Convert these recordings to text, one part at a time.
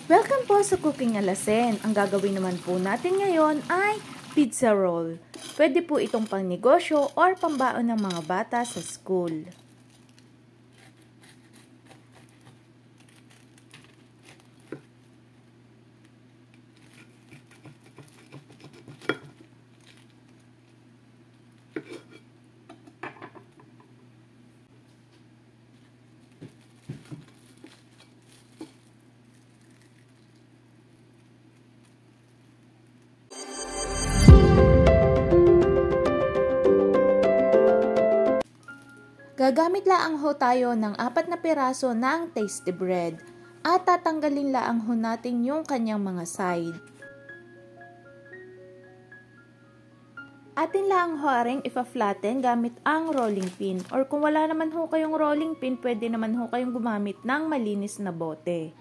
Welcome po sa Cooking Alasen. Ang gagawin naman po natin ngayon ay pizza roll. Pwede po itong pangnegosyo or pambaon ng mga bata sa school. Gagamit laang ho tayo ng 4 na piraso ng tasty bread at tatanggalin laang ho natin yung kanyang mga side. Atin laang ho ring ipa-flatten gamit ang rolling pin, or kung wala naman ho kayong rolling pin, pwede naman ho kayong gumamit ng malinis na bote.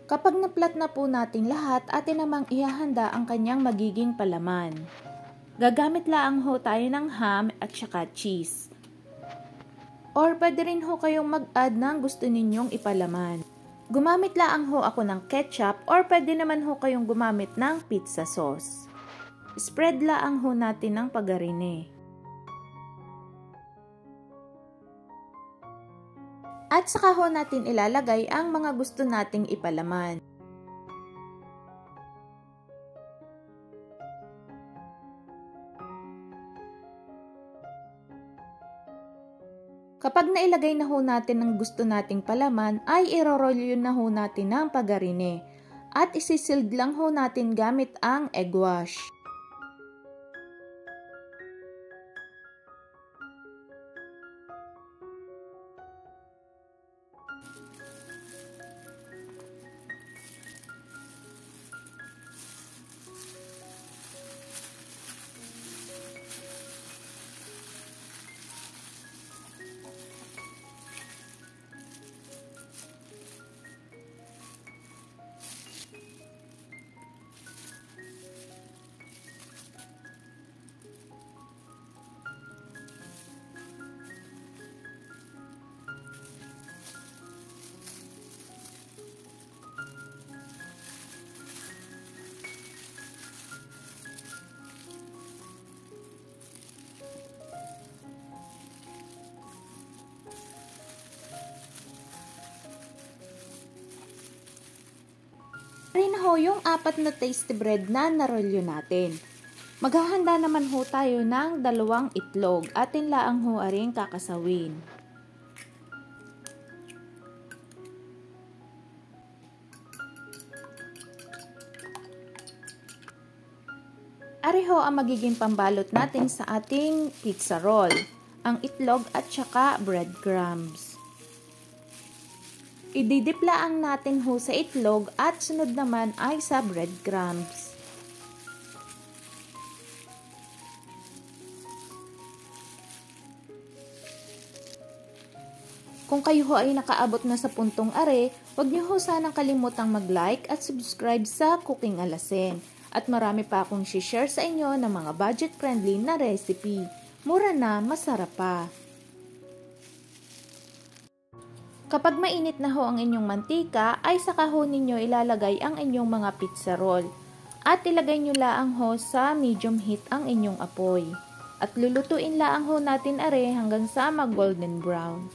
Kapag na-flat na po natin lahat, atin namang ihahanda ang kanyang magiging palaman. Gagamit laang ho tayo ng ham at saka cheese. Or pwede rin ho kayong mag-add ng gusto ninyong ipalaman. Gumamit laang ho ako ng ketchup, or pwede naman ho kayong gumamit ng pizza sauce. Spread laang ho natin ng pagarine. At saka ho natin ilalagay ang mga gusto nating ipalaman. Kapag nailagay na ho natin ang gusto nating palaman, ay iroroll yun na ho natin ng pagarine. At isisild lang ho natin gamit ang egg wash. Rin na ho yung 4 na tasty bread na narolyo natin. Maghahanda naman ho tayo ng 2 itlog. Atin laang ho aring kakasawin. Ari ho ang magiging pambalot natin sa ating pizza roll. Ang itlog at saka breadcrumbs. Ididiplaan natin ho sa itlog at sunod naman ay sa breadcrumbs. Kung kayo ho ay nakaabot na sa puntong are, huwag niyo ho sanang kalimutang mag-like at subscribe sa Cooking Alasen. At marami pa akong share sa inyo ng mga budget-friendly na recipe. Mura na, masarap pa. Kapag mainit na ho ang inyong mantika, ay saka ho ninyo ilalagay ang inyong mga pizza roll. At ilagay nyo laang ho sa medium heat ang inyong apoy. At lulutuin laang ho natin are hanggang sa mag-golden brown.